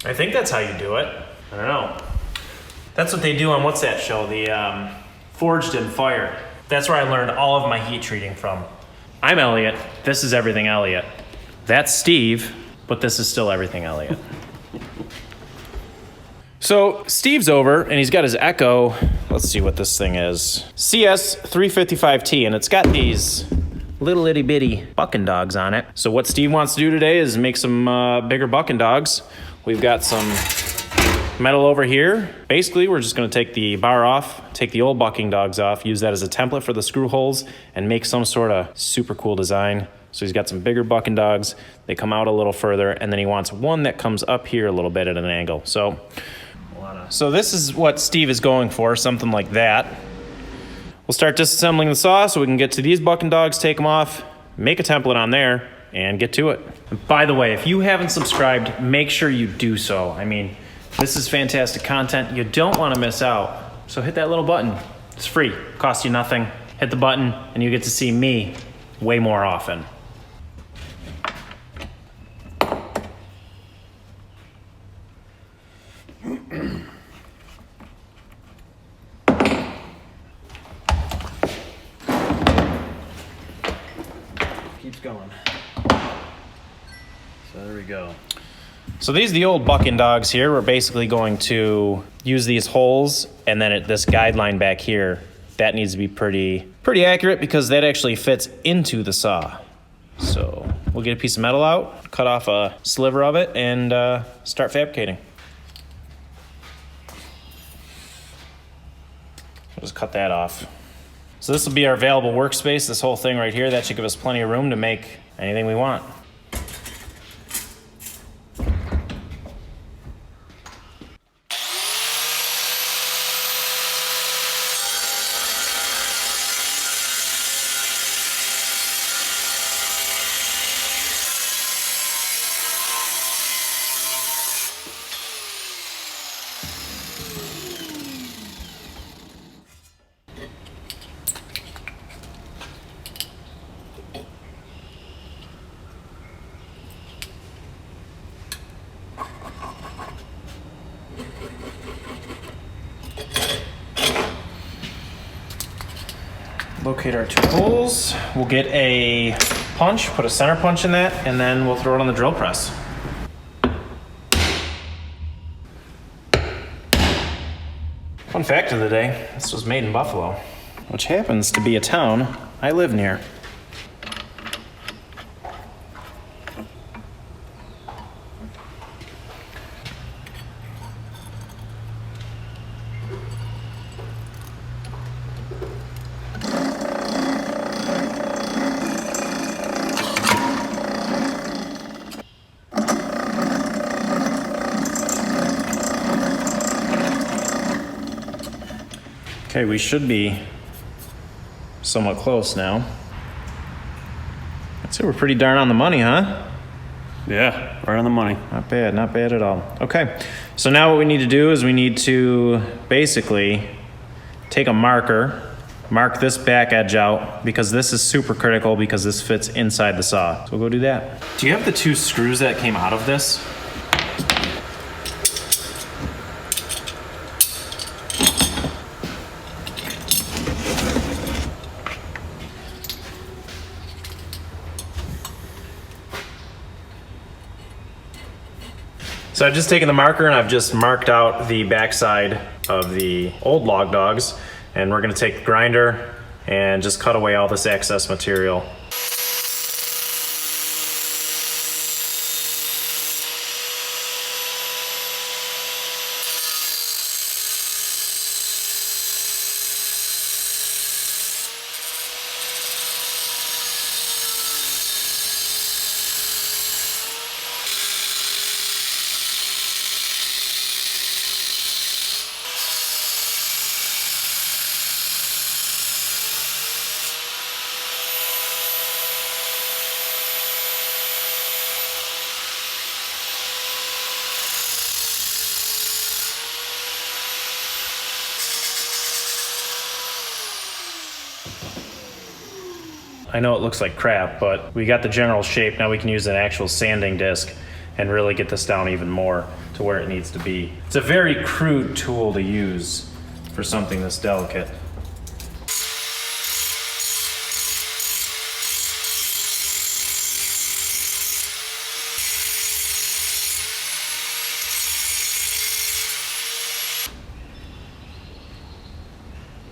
I think that's how you do it. I don't know. That's what they do on what's that show? The Forged in Fire. That's where I learned all of my heat treating from. I'm Elliot. This is Everything Elliot. That's Steve, but this is still Everything Elliot. So Steve's over and he's got his Echo. Let's see what this thing is. CS355T, and it's got these little itty bitty Buckin Dogs on it. So what Steve wants to do today is make some bigger Buckin Dogs. We've got some metal over here. Basically, we're just gonna take the bar off, take the old Buckin Dogs off, use that as a template for the screw holes, and make some sort of super cool design. So he's got some bigger Buckin Dogs. They come out a little further, and then he wants one that comes up here a little bit at an angle. So this is what Steve is going for, something like that. We'll start disassembling the saw so we can get to these Buckin Dogs, take them off, make a template on there, and get to it. And by the way, if you haven't subscribed, make sure you do so. I mean, this is fantastic content. You don't want to miss out. So hit that little button. It's free, costs you nothing. Hit the button and you get to see me way more often. Keeps going. So there we go. So these are the old Buckin Dogs here. We're basically going to use these holes, and then this guideline back here, that needs to be pretty accurate because that actually fits into the saw. So we'll get a piece of metal out, cut off a sliver of it, and start fabricating. We'll just cut that off. So this will be our available workspace, this whole thing right here. That should give us plenty of room to make anything we want. Locate our two holes. We'll get a punch, put a center punch in that, and then we'll throw it on the drill press. Fun fact of the day, this was made in Buffalo, which happens to be a town I live near. Okay, we should be somewhat close now. I'd say we're pretty darn on the money, huh? Yeah, right on the money. Not bad at all. Okay, so now what we need to do is we need to basically take a marker, mark this back edge out, because this is super critical because this fits inside the saw. So we'll go do that. Do you have the two screws that came out of this? So I've just taken the marker and I've just marked out the backside of the old log dogs, and we're gonna take the grinder and just cut away all this excess material. I know it looks like crap, but we got the general shape. Now we can use an actual sanding disc and really get this down even more to where it needs to be. It's a very crude tool to use for something this delicate.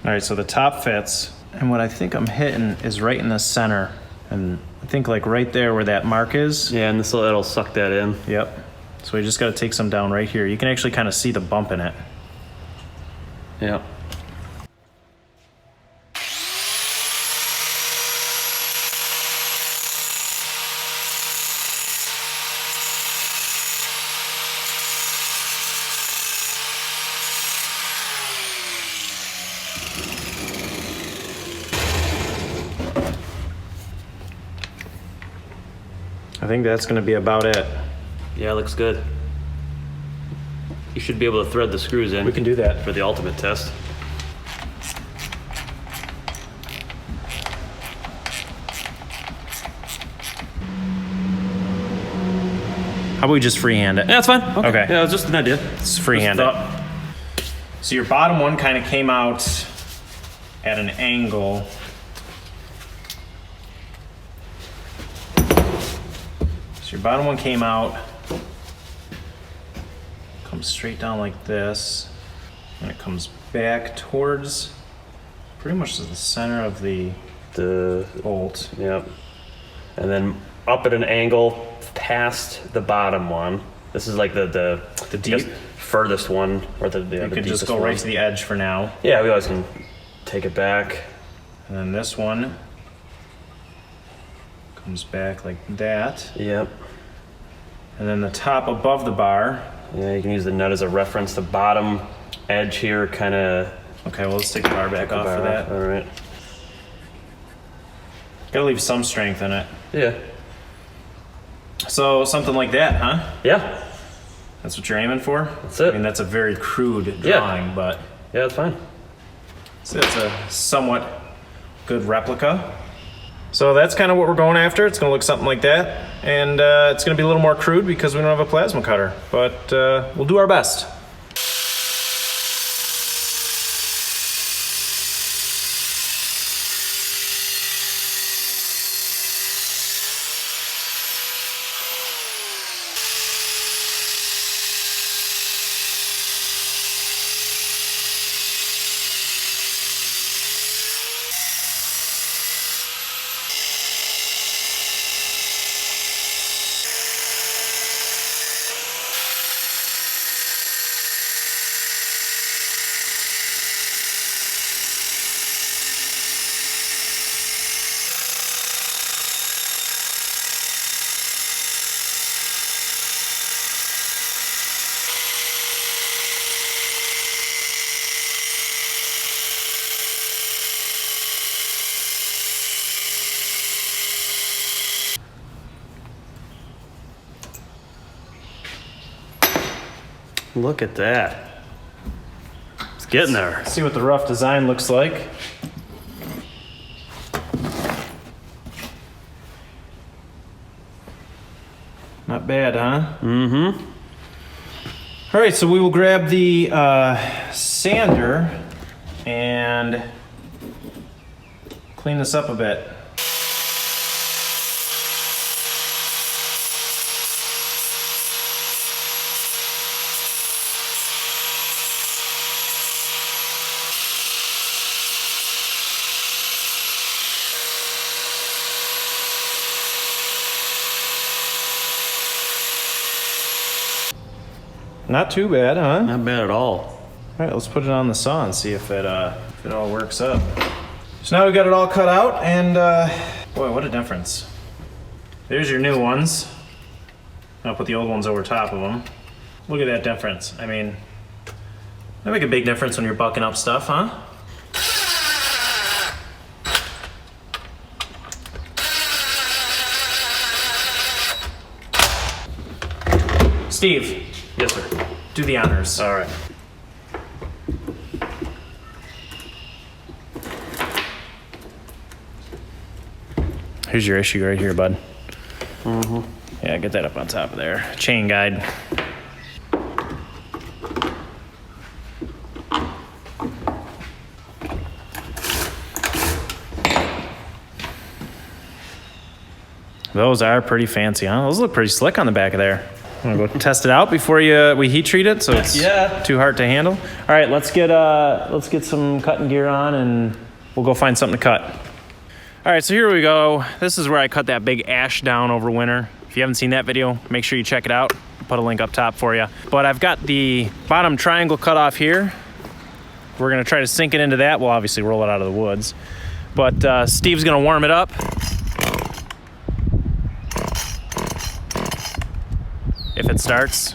All right, so the top fits, and what I think I'm hitting is right in the center, and I think like right there where that mark is. Yeah, and it'll suck that in. Yep. So we just got to take some down right here. You can actually kind of see the bump in it. Yeah. I think that's going to be about it. Yeah, looks good. You should be able to thread the screws in. We can do that. For the ultimate test. How about we just freehand it? Yeah, that's fine. Okay. Yeah, it was just an idea. It's freehand it. So your bottom one kind of came out at an angle. So your bottom one came out, comes straight down like this, and it comes back towards pretty much to the center of the bolt. Yep. And then up at an angle past the bottom one. This is like the deep furthest one, or the you could just go right to the edge for now. Yeah, we always can take it back. And then this one comes back like that. Yep. And then the top above the bar. Yeah, you can use the nut as a reference. The bottom edge here kind of... Okay, well, let's take the bar back off for that. All right. Gotta leave some strength in it. Yeah. So something like that, huh? Yeah. That's what you're aiming for? That's it. I mean, that's a very crude drawing, but... Yeah, that's fine. So it's a somewhat good replica. So that's kind of what we're going after. It's gonna look something like that. And it's gonna be a little more crude because we don't have a plasma cutter, but we'll do our best. Look at that. It's getting there. See what the rough design looks like. Not bad, huh? Mm-hmm. All right, so we will grab the sander and clean this up a bit. Not too bad, huh? Not bad at all. All right, let's put it on the saw and see if it all works up. So now we got it all cut out, and boy, what a difference. There's your new ones. I'll put the old ones over top of them. Look at that difference. I mean, that make a big difference when you're bucking up stuff, huh? Steve. Yes, sir. Do the honors. All right. Here's your issue right here, bud. Mm-hmm. Yeah, get that up on top of there. Chain guide. Those are pretty fancy, huh? Those look pretty slick on the back of there. I'm gonna go test it out before we heat treat it, so it's too hard to handle. All right, let's get some cutting gear on, and we'll go find something to cut. All right, so here we go. This is where I cut that big ash down over winter. If you haven't seen that video, make sure you check it out. I'll put a link up top for you. But I've got the bottom triangle cut off here. We're gonna try to sink it into that. We'll obviously roll it out of the woods. But Steve's gonna warm it up. If it starts.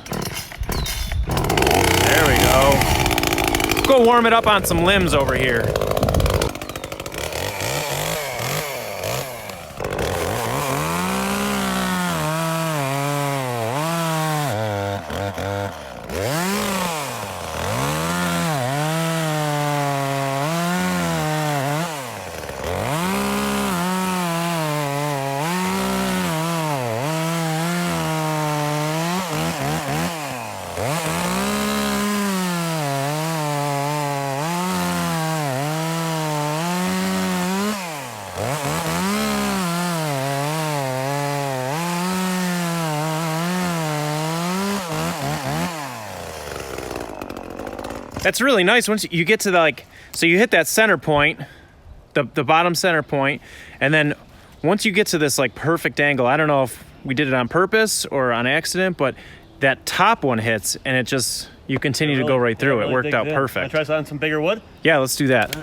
There we go. Let's go warm it up on some limbs over here. That's really nice once you get to the so you hit that center point, the bottom center point, and then once you get to this perfect angle, I don't know if we did it on purpose or on accident, but that top one hits and it just, you continue to go right through. It worked out perfect. Wanna try on some bigger wood? Yeah, let's do that.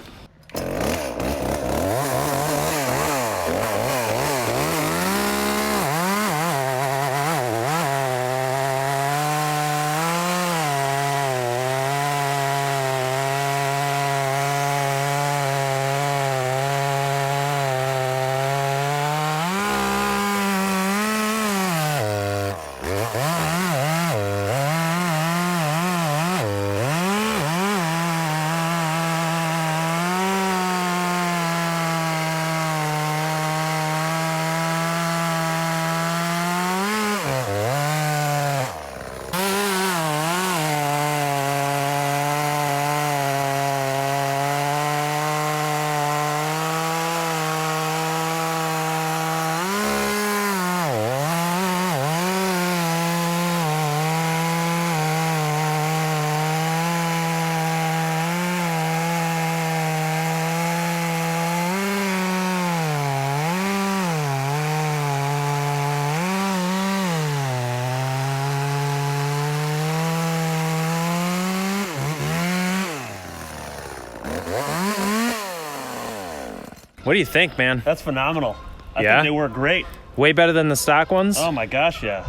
What do you think, man? That's phenomenal. I think they work great. Way better than the stock ones? Oh my gosh, yeah.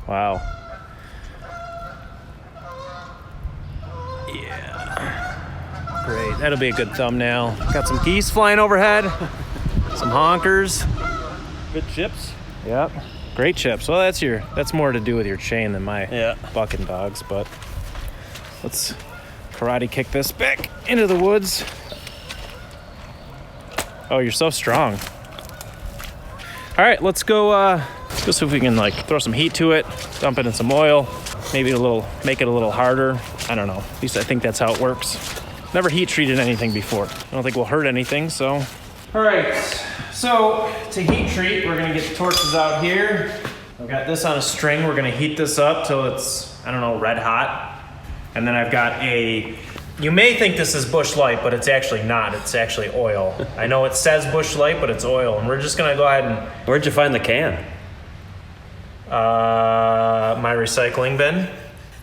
Wow. Yeah. Great. That'll be a good thumbnail. Got some geese flying overhead. Some honkers. Good chips. Yep. Great chips. Well, that's more to do with your chain than my Buckin Dogs, but let's karate kick this back into the woods. Oh, you're so strong. All right, let's go see if we can throw some heat to it, dump it in some oil, maybe make it a little harder. I don't know. At least I think that's how it works. Never heat treated anything before. I don't think we'll hurt anything, so. All right, so to heat treat, we're gonna get the torches out here. I've got this on a string. We're gonna heat this up till it's, I don't know, red hot. And then I've got you may think this is Bush Light, but it's actually not. It's actually oil. I know it says Bush Light, but it's oil. And we're just gonna go ahead and. Where'd you find the can? My recycling bin.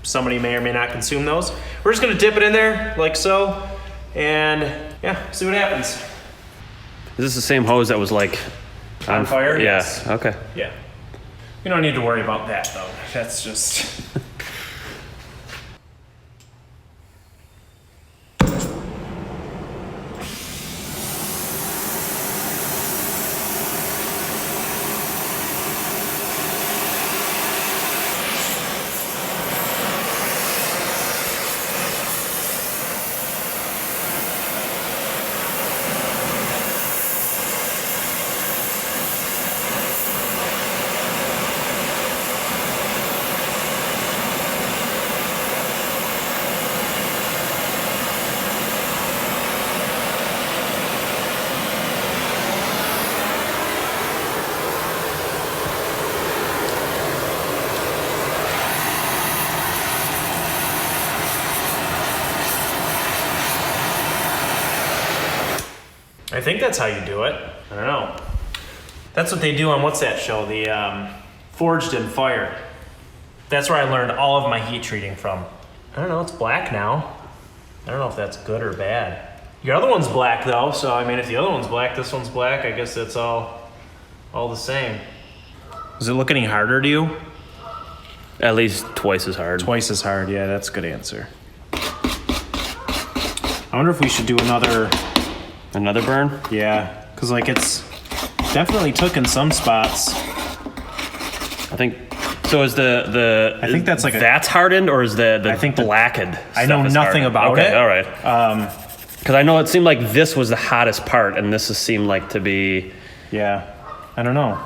Somebody may or may not consume those. We're just gonna dip it in there like so, and yeah, see what happens. Is this the same hose that was on fire? Yeah. Yes. Okay. Yeah. We don't need to worry about that though. That's just. I think that's how you do it. I don't know. That's what they do on what's that show? The Forged in Fire. That's where I learned all of my heat treating from. I don't know, it's black now. I don't know if that's good or bad. Your other one's black though, so I mean if the other one's black, this one's black, I guess it's all the same. Does it look any harder to you? At least twice as hard. Twice as hard, yeah, that's a good answer. I wonder if we should do another burn? Yeah, because like it's definitely took in some spots. I think, so is the I think that's like that's hardened, or is the I think blackened I know nothing about it. it. All right. Because I know it seemed like this was the hottest part, and this seemed like to be... Yeah, I don't know.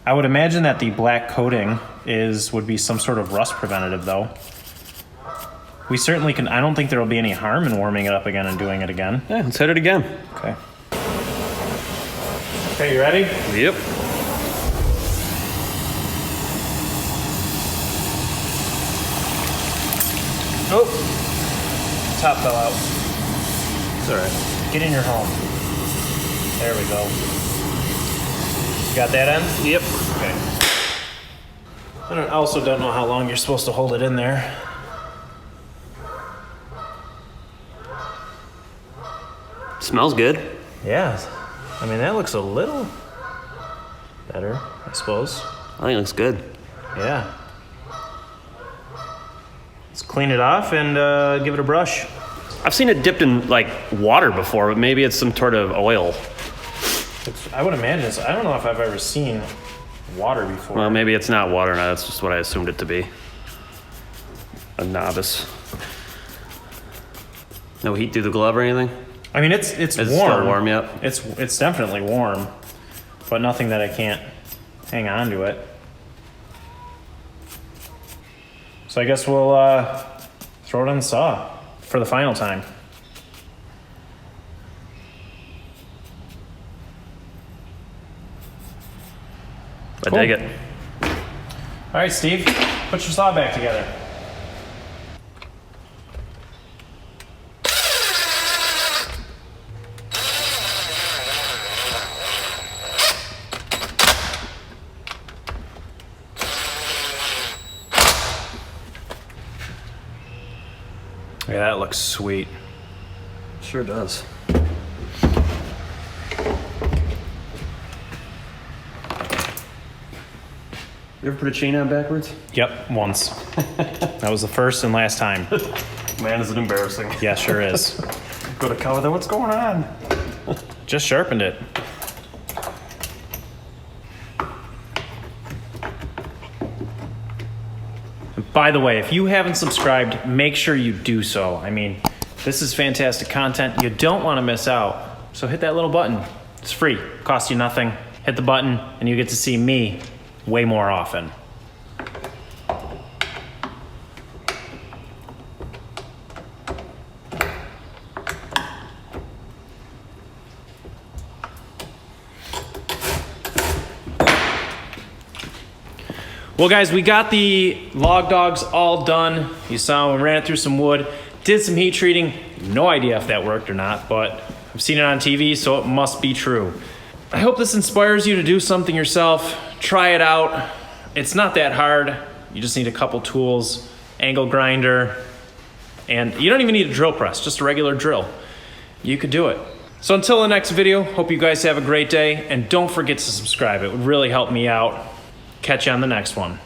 I would imagine that the black coating would be some sort of rust preventative though. We certainly can, I don't think there will be any harm in warming it up again and doing it again. Yeah, let's hit it again. Okay. Okay, you ready? Yep. Oh, top fell out. It's all right. Get in your home. There we go. You got that end? Yep. Okay. I also don't know how long you're supposed to hold it in there. Smells good. Yeah. I mean, that looks a little better, I suppose. I think it looks good. Yeah. Let's clean it off and give it a brush. I've seen it dipped in like water before, but maybe it's some sort of oil. I would imagine it's, I don't know if I've ever seen water before. Well, maybe it's not water now. That's just what I assumed it to be. A novice. No heat through the glove or anything? I mean, it's Is warm. it still warm yet? It's definitely warm, but nothing that I can't hang on to it. So I guess we'll throw it on the saw for the final time. I dig it. All right, Steve, put your saw back together. Yeah, that looks sweet. Sure does. You ever put a chain on backwards? Yep, once. That was the first and last time. Man, is it embarrassing. Yeah, sure is. Go to cover there, what's going on? Just sharpened it. By the way, if you haven't subscribed, make sure you do so. I mean, this is fantastic content. You don't want to miss out. So hit that little button. It's free. Costs you nothing. Hit the button and you get to see me way more often. Well guys, we got the log dogs all done. You saw we ran it through some wood, did some heat treating. No idea if that worked or not, but I've seen it on TV, so it must be true. I hope this inspires you to do something yourself. Try it out. It's not that hard. You just need a couple tools, angle grinder, and you don't even need a drill press, just a regular drill. You could do it. So until the next video, hope you guys have a great day, and don't forget to subscribe. It would really help me out. Catch you on the next one.